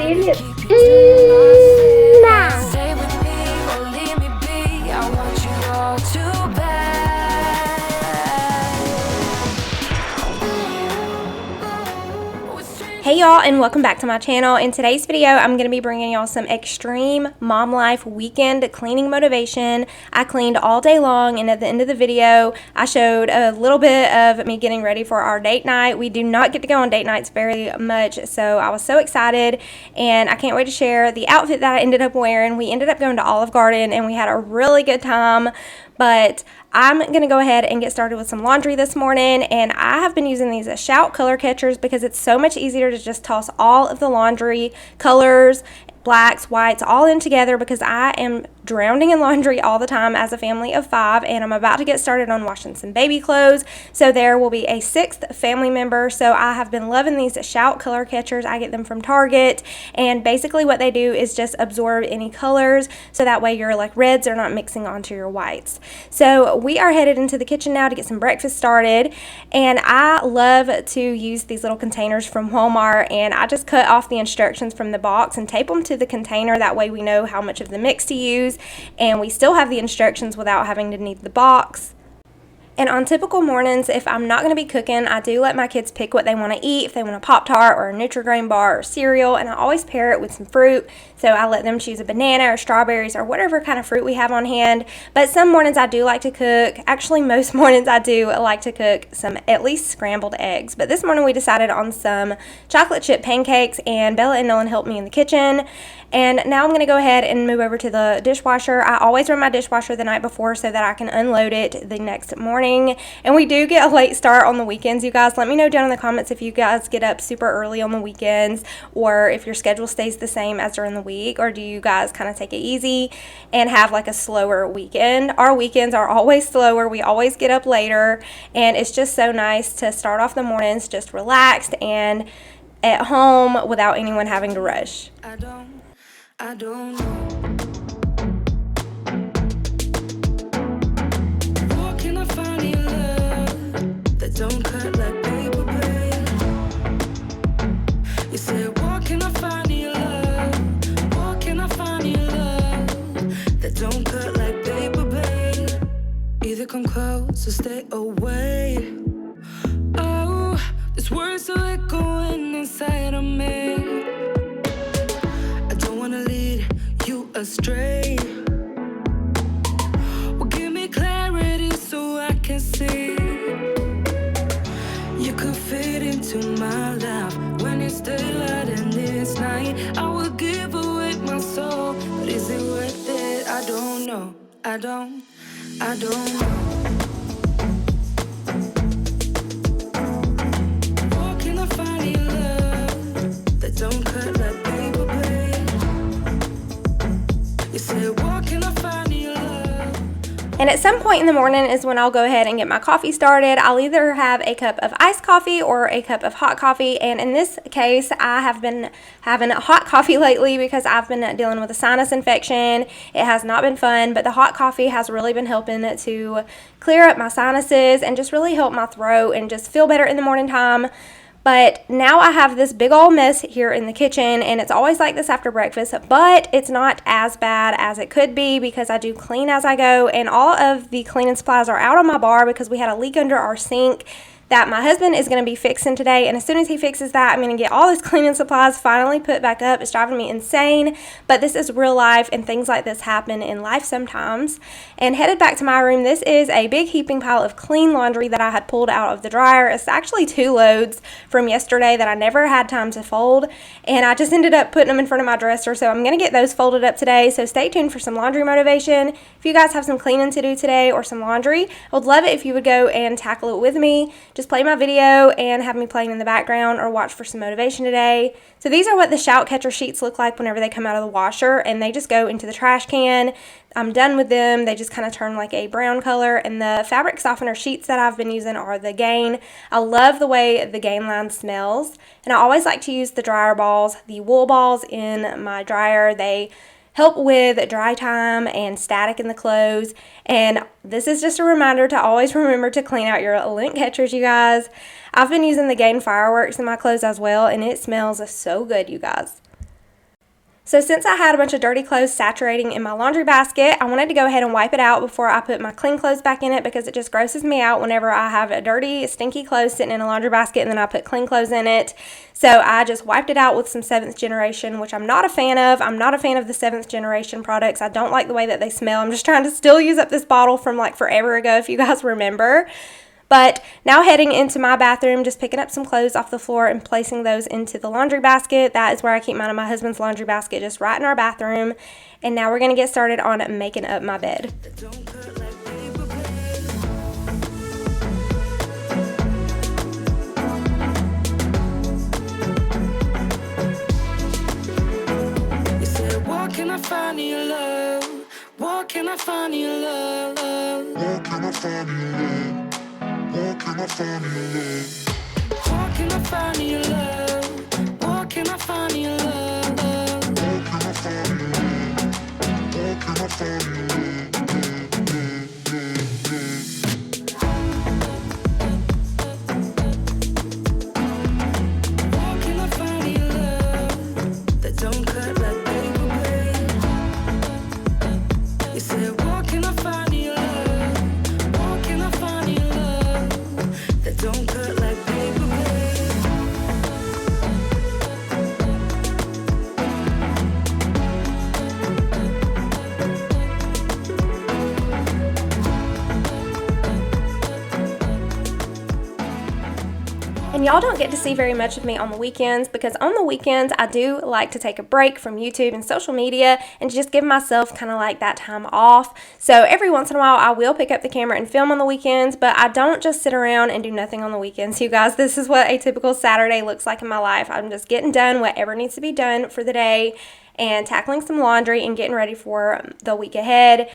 idiot. Stay with me or leave me be. I want you all too bad. Hey y'all, and welcome back to my channel. In today's video, I'm going to be bringing y'all some extreme mom life weekend cleaning motivation. I cleaned all day long, and at the end of the video, I showed a little bit of me getting ready for our date night. We do not get to go on date nights very much, so I was so excited, and I can't wait to share the outfit that I ended up wearing. We ended up going to Olive Garden, and we had a really good time, but I'm going to go ahead and get started with some laundry this morning, and I have been using these Shout color catchers because it's so much easier to just toss all of the laundry colors, blacks, whites, all in together because I am drowning in laundry all the time as a family of 5, and I'm about to get started on washing some baby clothes, so there will be a 6th family member. So I have been loving these Shout color catchers. I get them from Target, and basically what they do is just absorb any colors, so that way your like reds are not mixing onto your whites. So we are headed into the kitchen now to get some breakfast started, and I love to use these little containers from Walmart, and I just cut off the instructions from the box and tape them to the container. That way we know how much of the mix to use, and we still have the instructions without having to need the box. And on typical mornings, if I'm not going to be cooking, I do let my kids pick what they want to eat, if they want a Pop-Tart or a Nutri-Grain bar or cereal, and I always pair it with some fruit. So I let them choose a banana or strawberries or whatever kind of fruit we have on hand. But some mornings I do like to cook. Actually, most mornings I do like to cook some at least scrambled eggs. But this morning we decided on some chocolate chip pancakes, and Bella and Nolan helped me in the kitchen. And now I'm going to go ahead and move over to the dishwasher. I always run my dishwasher the night before so that I can unload it the next morning. And we do get a late start on the weekends, you guys. Let me know down in the comments if you guys get up super early on the weekends, or if your schedule stays the same as during the week, or do you guys kind of take it easy and have like a slower weekend? Our weekends are always slower. We always get up later, and it's just so nice to start off the mornings just relaxed and at home without anyone having to rush. I don't know. Where can I find your love that don't cut like paper, babe? You said, where can I find your love? Where can I find your love that don't cut like paper, babe? Either come close or stay away. Oh, this words still echoing inside of me. Astray. Well, give me clarity so I can see. You could fit into my life when it's daylight and it's night. I would give away my soul, but is it worth it? I don't know. I don't know. Where can I find your love that don't cut like paper, babe? And at some point in the morning is when I'll go ahead and get my coffee started. I'll either have a cup of iced coffee or a cup of hot coffee. And in this case, I have been having hot coffee lately because I've been dealing with a sinus infection. It has not been fun, but the hot coffee has really been helping to clear up my sinuses and just really help my throat and just feel better in the morning time. But now I have this big old mess here in the kitchen, and it's always like this after breakfast, but it's not as bad as it could be because I do clean as I go, and all of the cleaning supplies are out on my bar because we had a leak under our sink that my husband is going to be fixing today, and as soon as he fixes that, I'm going to get all these cleaning supplies finally put back up. It's driving me insane, but this is real life, and things like this happen in life sometimes. And headed back to my room, this is a big heaping pile of clean laundry that I had pulled out of the dryer. It's actually 2 loads from yesterday that I never had time to fold, and I just ended up putting them in front of my dresser, so I'm going to get those folded up today. So stay tuned for some laundry motivation. If you guys have some cleaning to do today or some laundry, I would love it if you would go and tackle it with me. Just play my video and have me playing in the background, or watch for some motivation today. So these are what the Shout catcher sheets look like whenever they come out of the washer, and they just go into the trash can. I'm done with them. They just kind of turn like a brown color, and the fabric softener sheets that I've been using are the Gain. I love the way the Gain line smells, and I always like to use the dryer balls, the wool balls in my dryer. They help with dry time and static in the clothes. And this is just a reminder to always remember to clean out your lint catchers, you guys. I've been using the Gain Fireworks in my clothes as well, and it smells so good, you guys. So since I had a bunch of dirty clothes saturating in my laundry basket, I wanted to go ahead and wipe it out before I put my clean clothes back in it, because it just grosses me out whenever I have a dirty, stinky clothes sitting in a laundry basket and then I put clean clothes in it. So I just wiped it out with some 7th generation, which I'm not a fan of. I'm not a fan of the 7th generation products. I don't like the way that they smell. I'm just trying to still use up this bottle from like forever ago, if you guys remember. But now heading into my bathroom, just picking up some clothes off the floor and placing those into the laundry basket. That is where I keep mine in my husband's laundry basket, just right in our bathroom. And now we're going to get started on making up my bed. What can I find in your love? What can I find in your love? What can I find in your love? What can I find in your love? What can I find in your love? What can I find in your love? What can I find in your love? What can I find in your love? What can I find in your love that don't cut like paper, babe? You said, what can I find in your love? What can I find in your love that don't cut like paper, babe? And y'all don't get to see very much of me on the weekends, because on the weekends I do like to take a break from YouTube and social media and just give myself kind of like that time off. So every once in a while I will pick up the camera and film on the weekends, but I don't just sit around and do nothing on the weekends. You guys, this is what a typical Saturday looks like in my life. I'm just getting done whatever needs to be done for the day and tackling some laundry and getting ready for the week ahead.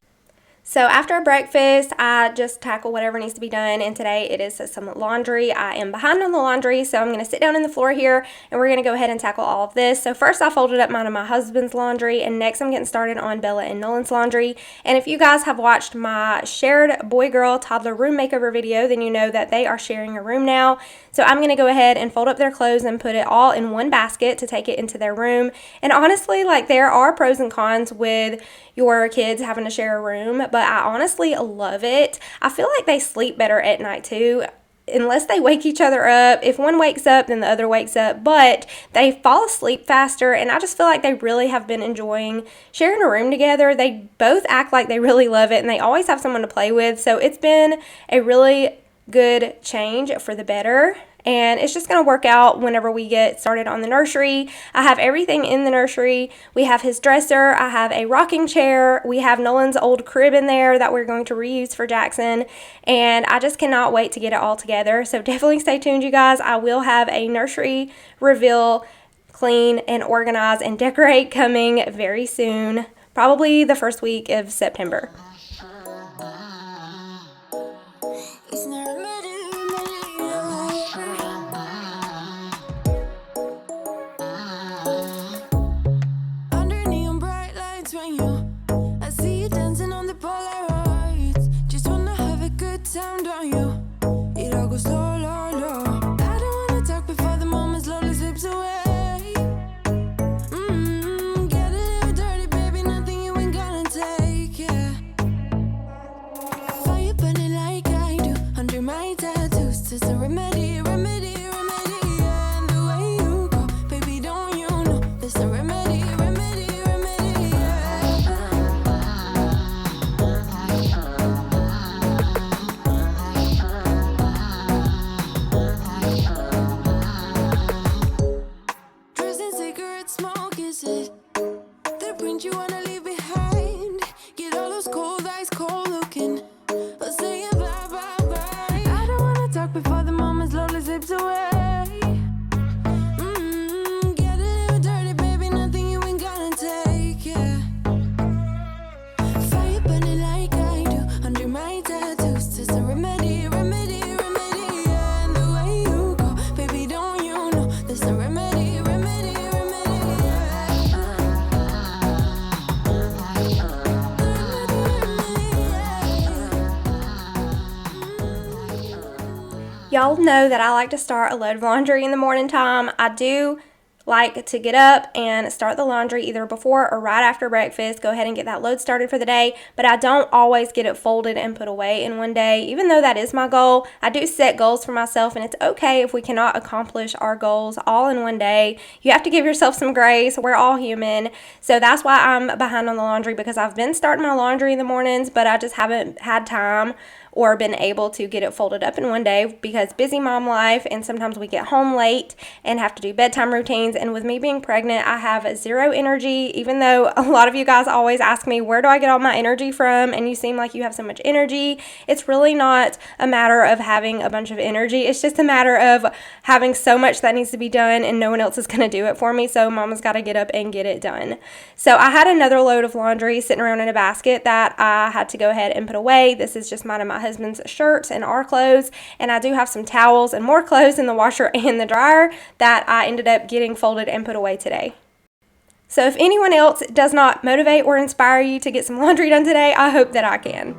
So after breakfast, I just tackle whatever needs to be done, and today it is some laundry. I am behind on the laundry, so I'm going to sit down on the floor here, and we're going to go ahead and tackle all of this. So first I folded up mine and my husband's laundry, and next I'm getting started on Bella and Nolan's laundry. And if you guys have watched my shared boy-girl toddler room makeover video, then you know that they are sharing a room now. So I'm going to go ahead and fold up their clothes and put it all in one basket to take it into their room. And honestly, like, there are pros and cons with your kids having to share a room, but I honestly love it. I feel like they sleep better at night too, unless they wake each other up. If one wakes up, then the other wakes up, but they fall asleep faster, and I just feel like they really have been enjoying sharing a room together. They both act like they really love it, and they always have someone to play with, so it's been a really good change for the better. And it's just going to work out whenever we get started on the nursery. I have everything in the nursery. We have his dresser. I have a rocking chair. We have Nolan's old crib in there that we're going to reuse for Jackson. And I just cannot wait to get it all together. So definitely stay tuned, you guys. I will have a nursery reveal, clean and organize and decorate coming very soon. Probably the first week of September. Sound on you, it all goes slow, low, low. I don't wanna talk before the moment slowly slips away. Get a little dirty, baby, nothing you ain't gonna take, yeah. Fire burning like I do, under my tattoos, just a remedy, remedy, remedy, yeah. And the way you go, baby, don't you know, there's a remedy, remedy, remedy, yeah. Smoke, is it the print you wanna leave behind? Get all those cold eyes cold looking, or say bye bye bye. I don't wanna talk before the moment slowly slips away. Get a little dirty, baby, nothing you ain't gonna take, yeah. Fire burning like I do, under my tattoos, just a remedy, remedy, remedy, yeah. And the way you go, baby, don't you know, there's a remedy, remedy, remedy. Y'all know that I like to start a load of laundry in the morning time. I do like to get up and start the laundry either before or right after breakfast, go ahead and get that load started for the day, but I don't always get it folded and put away in one day. Even though that is my goal, I do set goals for myself, and it's okay if we cannot accomplish our goals all in one day. You have to give yourself some grace. We're all human. So that's why I'm behind on the laundry, because I've been starting my laundry in the mornings, but I just haven't had time or been able to get it folded up in one day because busy mom life, and sometimes we get home late and have to do bedtime routines. And with me being pregnant, I have zero energy, even though a lot of you guys always ask me, where do I get all my energy from? And you seem like you have so much energy. It's really not a matter of having a bunch of energy. It's just a matter of having so much that needs to be done and no one else is going to do it for me. So mama's got to get up and get it done. So I had another load of laundry sitting around in a basket that I had to go ahead and put away. This is just mine and my husband's shirts and our clothes, and I do have some towels and more clothes in the washer and the dryer that I ended up getting folded and put away today. So if anyone else does not motivate or inspire you to get some laundry done today, I hope that I can.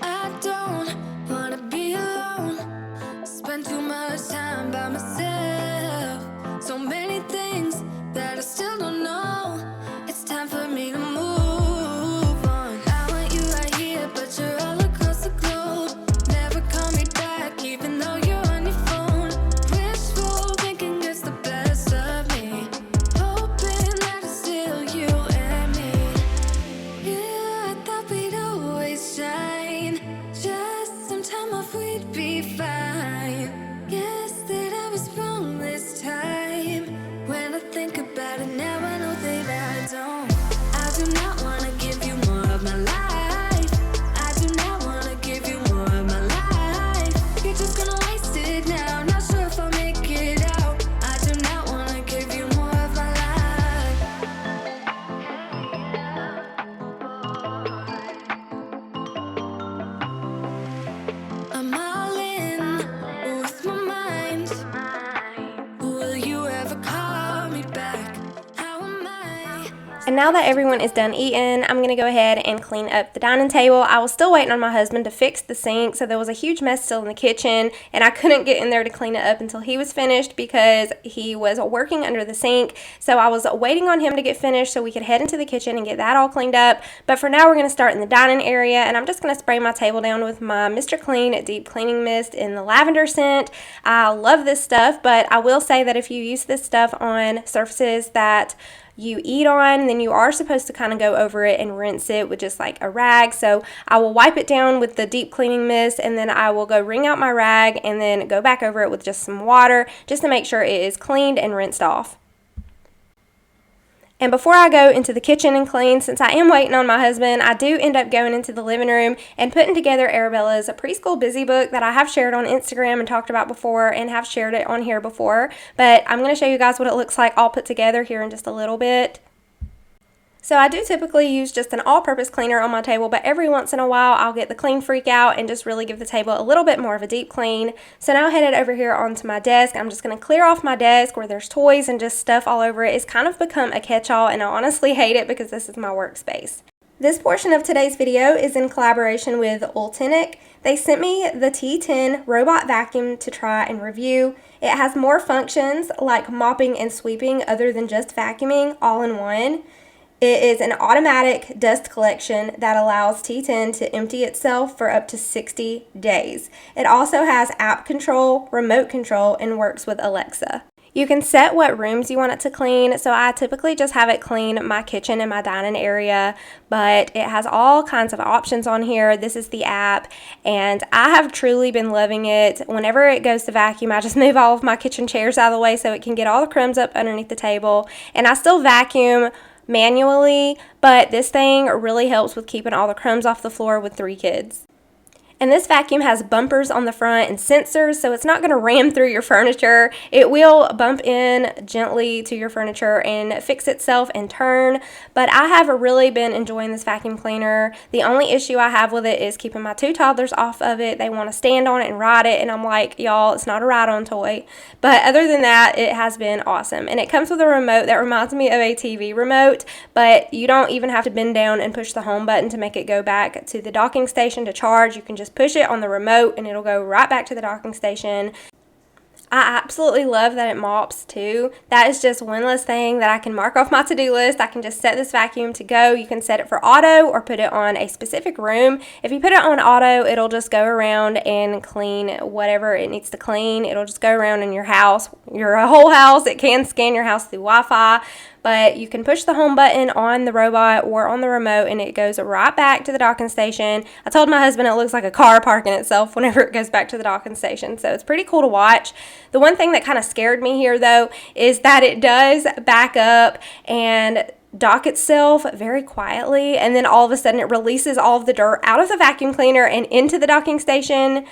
I don't wanna be alone, spend too much time by myself. So many things that I still don't know. It's time for me to move on. I want you right here, but you're all across the globe. Never call me back, even though you're on your phone. Wishful thinking gets the best of me, hoping that it's still you and me. Yeah, I thought we'd always shine, just some time off we'd be fine. Guess that I was wrong this time. When I think about it now, I know that I don't. I do not want to give you more of my life. I do not want to give you more of my life. You're just gonna waste it now, not sure if I'll make it out. I do not want to give you more of my life. I'm all in with my mind. Will you ever call me back? How am I? And now that everyone is done eating, I'm going to go ahead and clean up the dining table. I was still waiting on my husband to fix the sink, so there was a huge mess still in the kitchen, and I couldn't get in there to clean it up until he was finished because he was working under the sink. So I was waiting on him to get finished so we could head into the kitchen and get that all cleaned up. But for now, we're going to start in the dining area, and I'm just going to spray my table down with my Mr. Clean Deep Cleaning Mist in the lavender scent. I love this stuff, but I will say that if you use this stuff on surfaces that you eat on, then you are supposed to kind of go over it and rinse it with just like a rag. So I will wipe it down with the deep cleaning mist, and then I will go wring out my rag and then go back over it with just some water just to make sure it is cleaned and rinsed off. And before I go into the kitchen and clean, since I am waiting on my husband, I do end up going into the living room and putting together Arabella's preschool busy book that I have shared on Instagram and talked about before and have shared it on here before. But I'm going to show you guys what it looks like all put together here in just a little bit. So I do typically use just an all-purpose cleaner on my table, but every once in a while I'll get the clean freak out and just really give the table a little bit more of a deep clean. So now headed over here onto my desk, I'm just going to clear off my desk where there's toys and just stuff all over it. It's kind of become a catch-all, and I honestly hate it because this is my workspace. This portion of today's video is in collaboration with Untitled. They sent me the T10 robot vacuum to try and review. It has more functions like mopping and sweeping other than just vacuuming all in one. It is an automatic dust collection that allows T10 to empty itself for up to 60 days. It also has app control, remote control, and works with Alexa. You can set what rooms you want it to clean, so I typically just have it clean my kitchen and my dining area, but it has all kinds of options on here. This is the app, and I have truly been loving it. Whenever it goes to vacuum, I just move all of my kitchen chairs out of the way so it can get all the crumbs up underneath the table, and I still vacuum manually, but this thing really helps with keeping all the crumbs off the floor with 3 kids. And this vacuum has bumpers on the front and sensors, so it's not going to ram through your furniture. It will bump in gently to your furniture and fix itself and turn. But I have really been enjoying this vacuum cleaner. The only issue I have with it is keeping my 2 toddlers off of it. They want to stand on it and ride it, and I'm like, y'all, it's not a ride-on toy. But other than that, it has been awesome. And it comes with a remote that reminds me of a TV remote, but you don't even have to bend down and push the home button to make it go back to the docking station to charge. You can just just push it on the remote and it'll go right back to the docking station. I absolutely love that it mops too. That is just one less thing that I can mark off my to-do list. I can just set this vacuum to go. You can set it for auto or put it on a specific room. If you put it on auto, it'll just go around and clean whatever it needs to clean. It'll just go around in your house, your whole house. It can scan your house through Wi-Fi. But you can push the home button on the robot or on the remote and it goes right back to the docking station. I told my husband it looks like a car parking itself whenever it goes back to the docking station. So it's pretty cool to watch. The one thing that kind of scared me here though is that it does back up and dock itself very quietly, and then all of a sudden it releases all of the dirt out of the vacuum cleaner and into the docking station.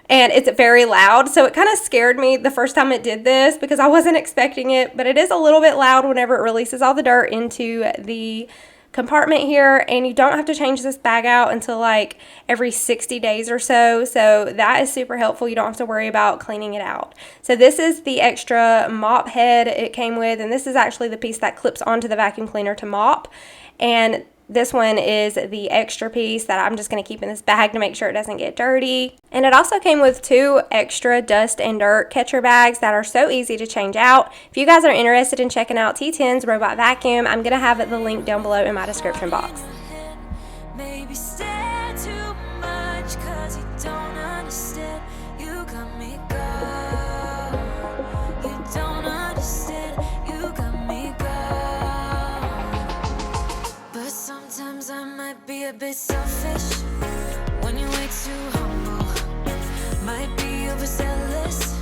And it's very loud, so it kind of scared me the first time it did this because I wasn't expecting it, but it is a little bit loud whenever it releases all the dirt into the compartment here, and you don't have to change this bag out until like every 60 days or so, so that is super helpful. You don't have to worry about cleaning it out. So this is the extra mop head it came with, and this is actually the piece that clips onto the vacuum cleaner to mop, and this one is the extra piece that I'm just going to keep in this bag to make sure it doesn't get dirty. And it also came with 2 extra dust and dirt catcher bags that are so easy to change out. If you guys are interested in checking out T10's robot vacuum, I'm going to have the link down below in my description box. Maybe stare too much 'cause you don't understand. You got me go. You don't understand. You got me go. But sometimes I might be a bit selfish when you're way too humble. Might be overzealous,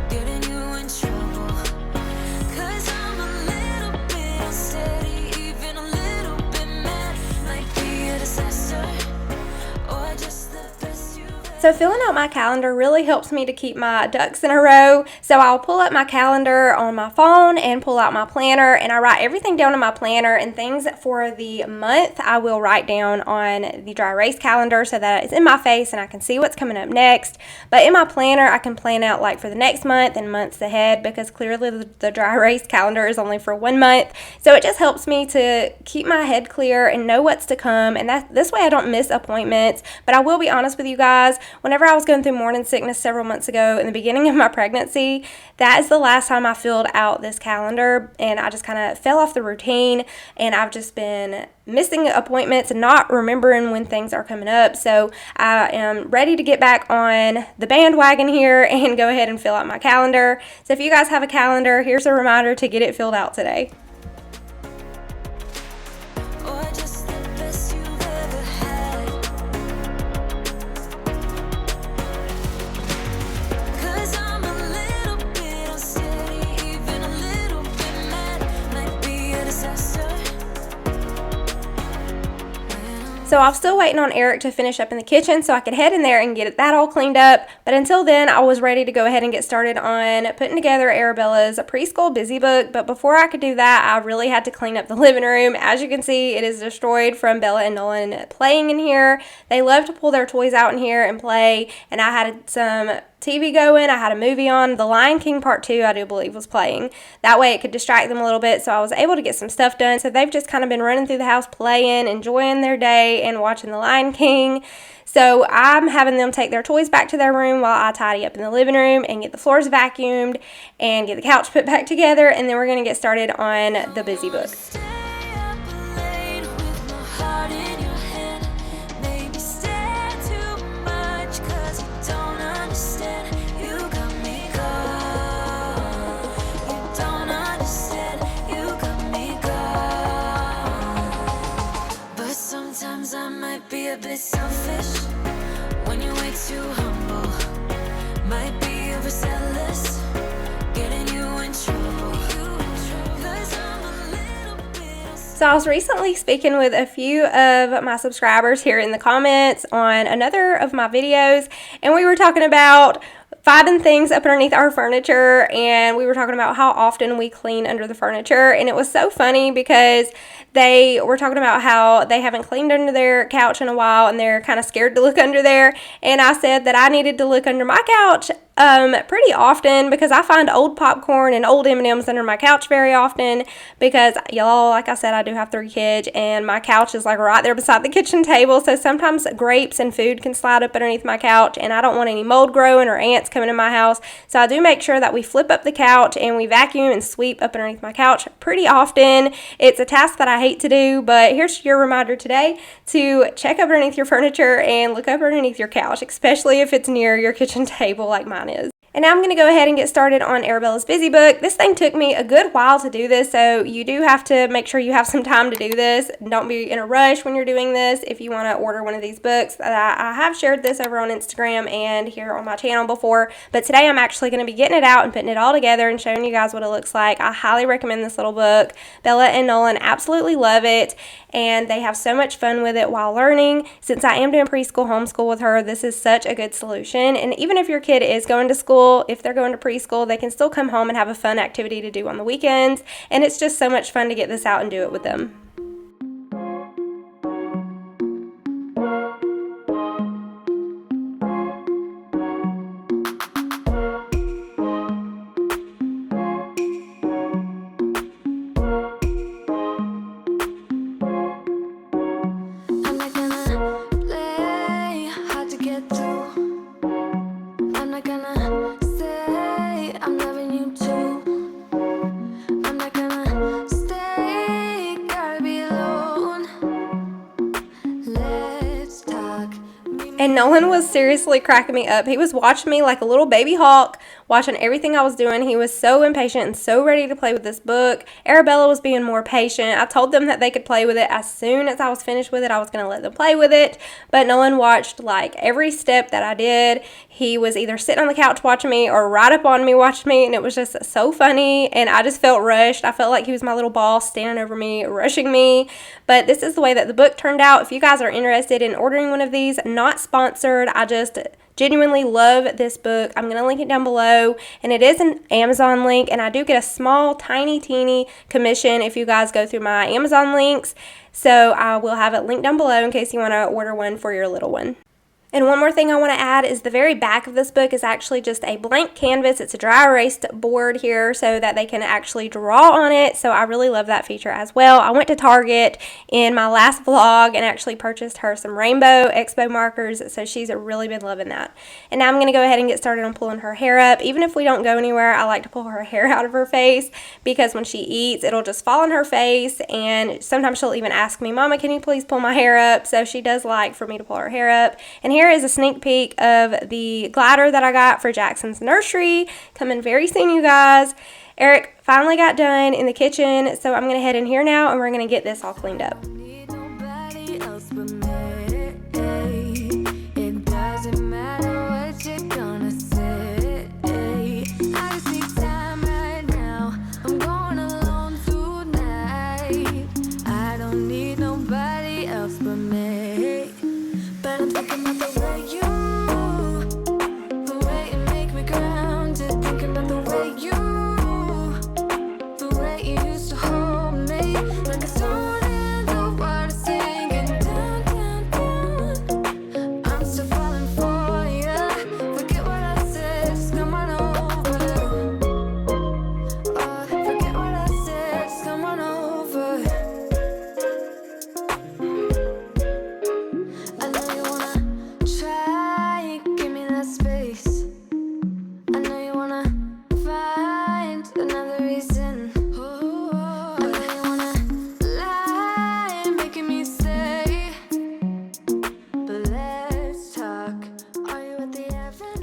getting you in trouble. 'Cause I'm a little bit unsteady, even a little bit mad. Might be a disaster, or just the best you've ever. So filling out my calendar really helps me to keep my ducks in a row. So I'll pull up my calendar on my phone and pull out my planner, and I write everything down in my planner, and things for the month I will write down on the dry erase calendar so that it's in my face and I can see what's coming up next. But in my planner I can plan out like for the next month and months ahead, because clearly the dry erase calendar is only for 1 month. So it just helps me to keep my head clear and know what's to come, and this way I don't miss appointments. But I will be honest with you guys, whenever I was going through morning sickness several months ago in the beginning of my pregnancy, that is the last time I filled out this calendar, and I just kind of fell off the routine, and I've just been missing appointments and not remembering when things are coming up. So I am ready to get back on the bandwagon here and go ahead and fill out my calendar. So if you guys have a calendar, here's a reminder to get it filled out today. Or just the best you've ever had. 'Cause I'm a little bit unsteady, even a little bit mad. Might be a disaster. So I'm still waiting on Eric to finish up in the kitchen so I could head in there and get that all cleaned up. But until then, I was ready to go ahead and get started on putting together Arabella's preschool busy book. But before I could do that, I really had to clean up the living room. As you can see, it is destroyed from Bella and Nolan playing in here. They love to pull their toys out in here and play, and I had some TV going, I had a movie on. The Lion King Part 2, I do believe, was playing. That way it could distract them a little bit, so I was able to get some stuff done. So they've just kind of been running through the house playing, enjoying their day, and watching The Lion King. So I'm having them take their toys back to their room while I tidy up in the living room and get the floors vacuumed and get the couch put back together, and then we're going to get started on the busy book. Stay up late with my heart in your hand. Maybe stare too much 'cause you don't understand. You got me gone. You don't understand. You got me gone. But sometimes I might be a bit selfish when you're way too humble. Might be overzealous, getting you in trouble. 'Cause I'm a little bit. So I was recently speaking with a few of my subscribers here in the comments on another of my videos, and we were talking about finding things up underneath our furniture, and we were talking about how often we clean under the furniture. And it was so funny because they were talking about how they haven't cleaned under their couch in a while and they're kind of scared to look under there. And I said that I needed to look under my couch pretty often, because I find old popcorn and old M&Ms under my couch very often, because y'all, like I said, I do have 3 kids and my couch is like right there beside the kitchen table, so sometimes grapes and food can slide up underneath my couch, and I don't want any mold growing or ants coming in my house, so I do make sure that we flip up the couch and we vacuum and sweep up underneath my couch pretty often. It's a task that I hate to do, but here's your reminder today to check up underneath your furniture and look up underneath your couch, especially if it's near your kitchen table like mine is. And now I'm going to go ahead and get started on Arabella's Busy Book. This thing took me a good while to do this, so you do have to make sure you have some time to do this. Don't be in a rush when you're doing this if you want to order one of these books. I have shared this over on Instagram and here on my channel before, but today I'm actually going to be getting it out and putting it all together and showing you guys what it looks like. I highly recommend this little book. Bella and Nolan absolutely love it, and they have so much fun with it while learning. Since I am doing preschool homeschool with her, this is such a good solution. And even if your kid is going to school, if they're going to preschool, they can still come home and have a fun activity to do on the weekends. And it's just so much fun to get this out and do it with them. And Nolan was seriously cracking me up. He was watching me like a little baby hawk, watching everything I was doing. He was so impatient and so ready to play with this book. Arabella was being more patient. I told them that they could play with it as soon as I was finished with it. I was going to let them play with it. But Nolan watched like every step that I did. He was either sitting on the couch watching me or right up on me watching me. And it was just so funny. And I just felt rushed. I felt like he was my little boss standing over me, rushing me. But this is the way that the book turned out. If you guys are interested in ordering one of these, not sponsored, I just genuinely love this book. I'm going to link it down below, and it is an Amazon link, and I do get a small, tiny, teeny commission if you guys go through my Amazon links, so I will have it linked down below in case you want to order one for your little one. And one more thing I want to add is the very back of this book is actually just a blank canvas. It's a dry erased board here so that they can actually draw on it. So I really love that feature as well. I went to Target in my last vlog and actually purchased her some Rainbow Expo markers. So she's really been loving that. And now I'm going to go ahead and get started on pulling her hair up. Even if we don't go anywhere, I like to pull her hair out of her face because when she eats, it'll just fall on her face. And sometimes she'll even ask me, Mama, can you please pull my hair up? So she does like for me to pull her hair up. And here is a sneak peek of the glider that I got for Jackson's nursery, coming very soon, you guys. Eric finally got done in the kitchen, so I'm going to head in here now and we're going to get this all cleaned up.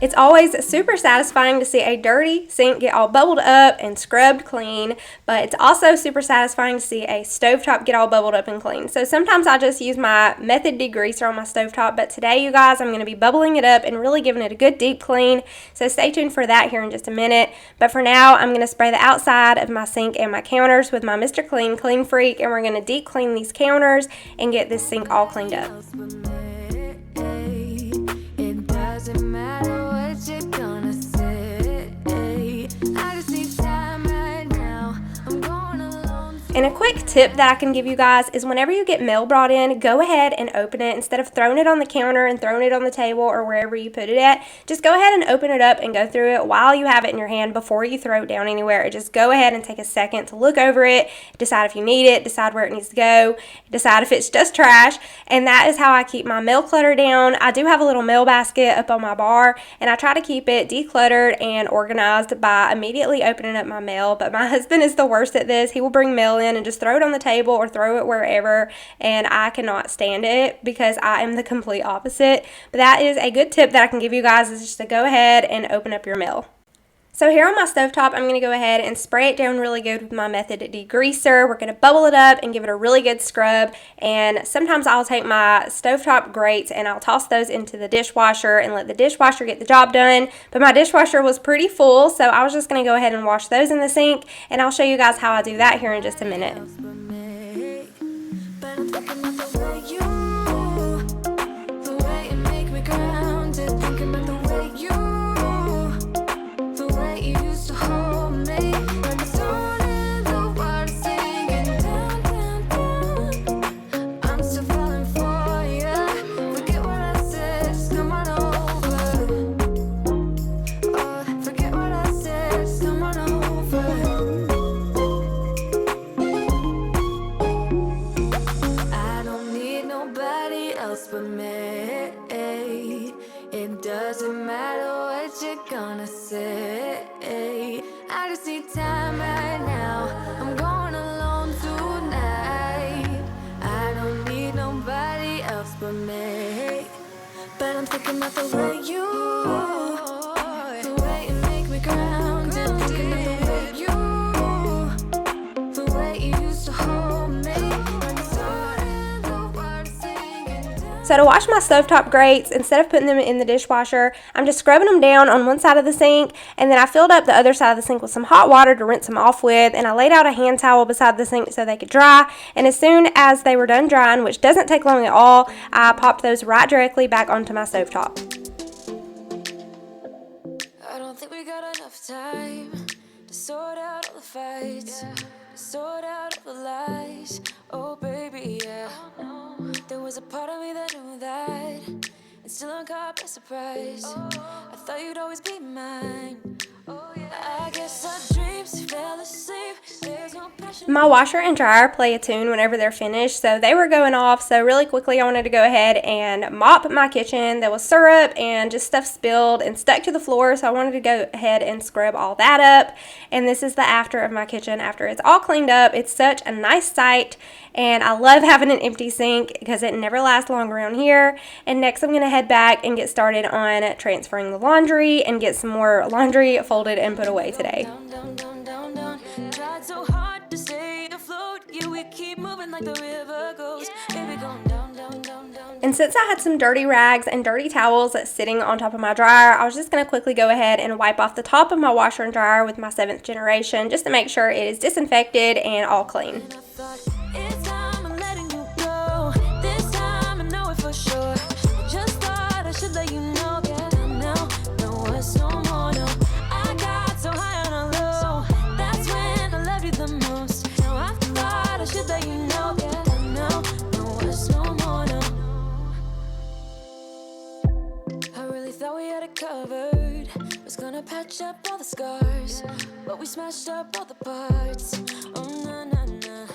It's always super satisfying to see a dirty sink get all bubbled up and scrubbed clean, but it's also super satisfying to see a stovetop get all bubbled up and clean. So sometimes I just use my Method degreaser on my stovetop, but today, you guys, I'm going to be bubbling it up and really giving it a good deep clean. So stay tuned for that here in just a minute. But for now, I'm going to spray the outside of my sink and my counters with my Mr. Clean Clean Freak, and we're going to deep clean these counters and get this sink all cleaned up. And a quick tip that I can give you guys is whenever you get mail brought in, go ahead and open it. Instead of throwing it on the counter and throwing it on the table or wherever you put it at, just go ahead and open it up and go through it while you have it in your hand before you throw it down anywhere. Just go ahead and take a second to look over it, decide if you need it, decide where it needs to go, decide if it's just trash, and that is how I keep my mail clutter down. I do have a little mail basket up on my bar, and I try to keep it decluttered and organized by immediately opening up my mail, but my husband is the worst at this. He will bring mail in and just throw it on the table or throw it wherever, and I cannot stand it because I am the complete opposite. But that is a good tip that I can give you guys, is just to go ahead and open up your mail. So here on my stovetop, I'm going to go ahead and spray it down really good with my Method degreaser. We're going to bubble it up and give it a really good scrub. And sometimes I'll take my stovetop grates and I'll toss those into the dishwasher and let the dishwasher get the job done. But my dishwasher was pretty full, so I was just going to go ahead and wash those in the sink. And I'll show you guys how I do that here in just a minute. It doesn't matter what you're gonna say. I just need time right now. I'm going alone tonight. I don't need nobody else but me. But I'm thinking about the way the way you make me grounded. Thinking about the way you used to hold me. So to wash my stovetop grates, instead of putting them in the dishwasher, I'm just scrubbing them down on one side of the sink, and then I filled up the other side of the sink with some hot water to rinse them off with, and I laid out a hand towel beside the sink so they could dry, and as soon as they were done drying, which doesn't take long at all, I popped those right directly back onto my stovetop. I don't think we got enough time to sort out all the fights, to sort out all the lies. Oh baby, yeah. There was a part of me that knew that, and still I'm caught by surprise. I thought you'd always be mine. I guess our dreams fell asleep. There's no passion. My washer and dryer play a tune whenever they're finished, so they were going off. So really quickly I wanted to go ahead and mop my kitchen. There was syrup and just stuff spilled and stuck to the floor, so I wanted to go ahead and scrub all that up. And this is the after of my kitchen after it's all cleaned up. It's such a nice sight, and I love having an empty sink because it never lasts long around here. And next I'm going to head back and get started on transferring the laundry and get some more laundry folded and put away today. Tried so hard to stay afloat. Yeah, we keep moving like the river goes. Baby, going down, down, down, down. And since I had some dirty rags and dirty towels sitting on top of my dryer, I was just going to quickly go ahead and wipe off the top of my washer and dryer with my 7th generation just to make sure it is disinfected and all clean. It's time I'm letting you go. This time I know it for sure. I just thought I should let you know. Yeah, now, no, it's no more, no. I got so high on a low. That's when I loved you the most. Now I thought I should let you know. Yeah, now, no, it's no more, no. I really thought we had it covered. Was gonna patch up all the scars, but we smashed up all the parts. Oh, na, na, na.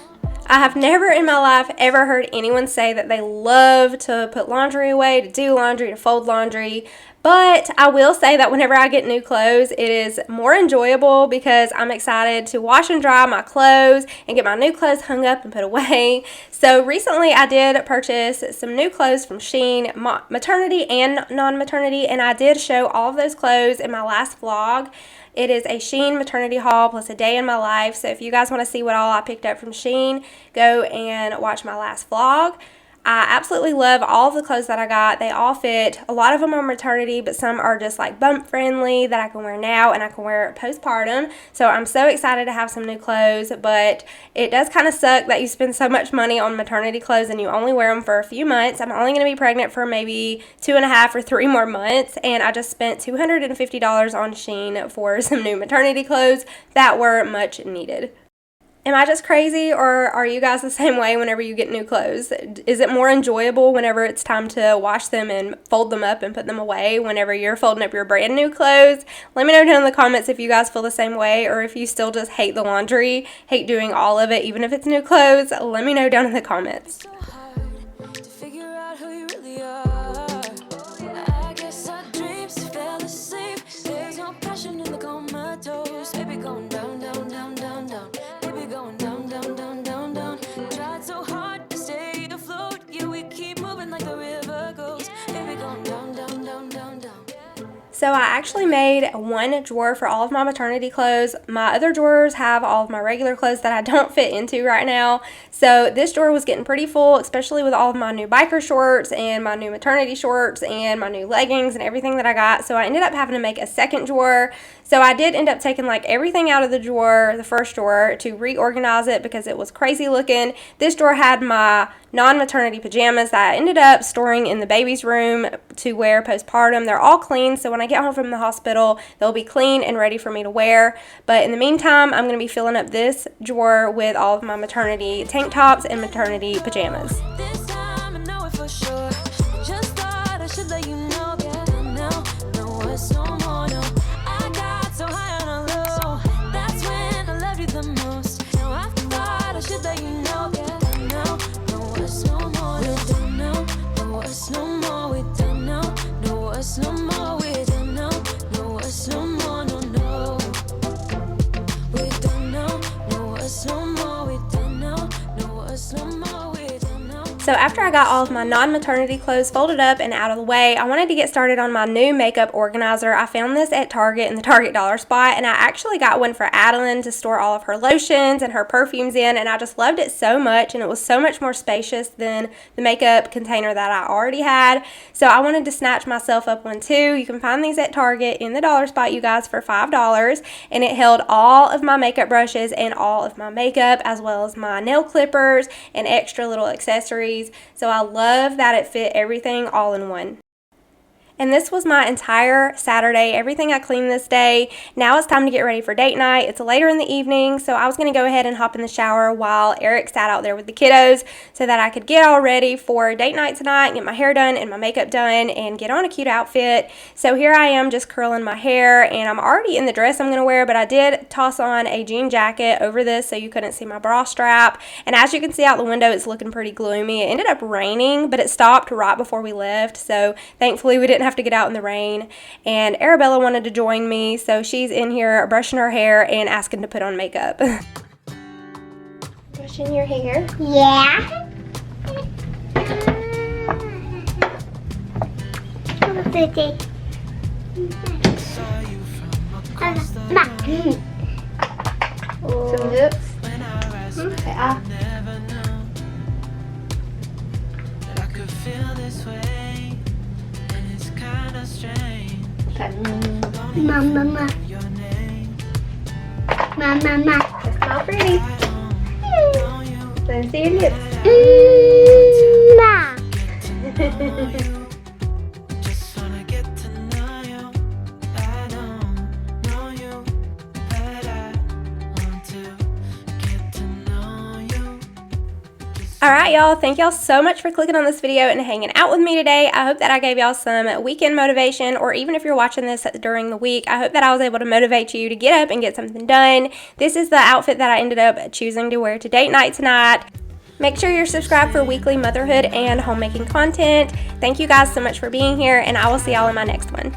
I have never in my life ever heard anyone say that they love to put laundry away, to do laundry, to fold laundry. But I will say that whenever I get new clothes, it is more enjoyable because I'm excited to wash and dry my clothes and get my new clothes hung up and put away. So recently I did purchase some new clothes from Shein, maternity and non-maternity, and I did show all of those clothes in my last vlog. It is a Shein maternity haul plus a day in my life. So if you guys want to see what all I picked up from Shein, go and watch my last vlog. I absolutely love all of the clothes that I got. They all fit. A lot of them are maternity, but some are just like bump friendly that I can wear now and I can wear postpartum. So I'm so excited to have some new clothes, but it does kind of suck that you spend so much money on maternity clothes and you only wear them for a few months. I'm only going to be pregnant for maybe 2.5 or 3 more months, and I just spent $250 on Shein for some new maternity clothes that were much needed. Am I just crazy, or are you guys the same way whenever you get new clothes? Is it more enjoyable whenever it's time to wash them and fold them up and put them away whenever you're folding up your brand new clothes? Let me know down in the comments if you guys feel the same way, or if you still just hate the laundry, hate doing all of it, even if it's new clothes. Let me know down in the comments. So hard to figure out who you really are. I guess our dreams fell asleep. There's no passion in the comatose. Baby going down, down, down, down, down. Baby going down, down, down, down, down. Tried so hard to stay afloat. Yeah, we keep moving like the river goes. Baby going down, down, down, down, down. So I actually made one drawer for all of my maternity clothes. My other drawers have all of my regular clothes that I don't fit into right now. So this drawer was getting pretty full, especially with all of my new biker shorts and my new maternity shorts and my new leggings and everything that I got. So I ended up having to make a second drawer. So I did end up taking like everything out of the drawer, the first drawer, to reorganize it because it was crazy looking. This drawer had my non-maternity pajamas that I ended up storing in the baby's room to wear postpartum. They're all clean, so when I get home from the hospital, they'll be clean and ready for me to wear. But in the meantime, I'm going to be filling up this drawer with all of my maternity tank tops and maternity pajamas. This time I know it for sure. Just thought I should let you know. Yeah, now, no, it's no more, no. I got so high on a low. That's when I loved you the most. Now I thought I should let you know. Yeah, now, no, it's no more. We're done now. No, it's no more. We're done now. No, it's no more. We're done now. No, it's no more. No, no. We're done now. No, it's no more. We're done now. No, it's no more. We're done now. So after I got all of my non-maternity clothes folded up and out of the way, I wanted to get started on my new makeup organizer. I found this at Target in the Target dollar spot, and I actually got one for Adeline to store all of her lotions and her perfumes in, and I just loved it so much, and it was so much more spacious than the makeup container that I already had. So I wanted to snatch myself up one too. You can find these at Target in the dollar spot, you guys, for $5, and it held all of my makeup brushes and all of my makeup, as well as my nail clippers and extra little accessories. So I love that it fit everything all in one. And this was my entire Saturday, everything I cleaned this day. Now it's time to get ready for date night. It's later in the evening, so I was going to go ahead and hop in the shower while Eric sat out there with the kiddos so that I could get all ready for date night tonight, get my hair done and my makeup done, and get on a cute outfit. So here I am just curling my hair, and I'm already in the dress I'm going to wear, but I did toss on a jean jacket over this so you couldn't see my bra strap. And as you can see out the window, it's looking pretty gloomy. It ended up raining, but it stopped right before we left, so thankfully we didn't have to get out in the rain. And Arabella wanted to join me, so she's in here brushing her hair and asking to put on makeup. Brushing your hair? Yeah. Some lips. Okay. Mama. That's not pretty. Let's see your lips. Alright y'all, thank y'all so much for clicking on this video and hanging out with me today. I hope that I gave y'all some weekend motivation, or even if you're watching this during the week, I hope that I was able to motivate you to get up and get something done. This is the outfit that I ended up choosing to wear to date night tonight. Make sure you're subscribed for weekly motherhood and homemaking content. Thank you guys so much for being here, and I will see y'all in my next one.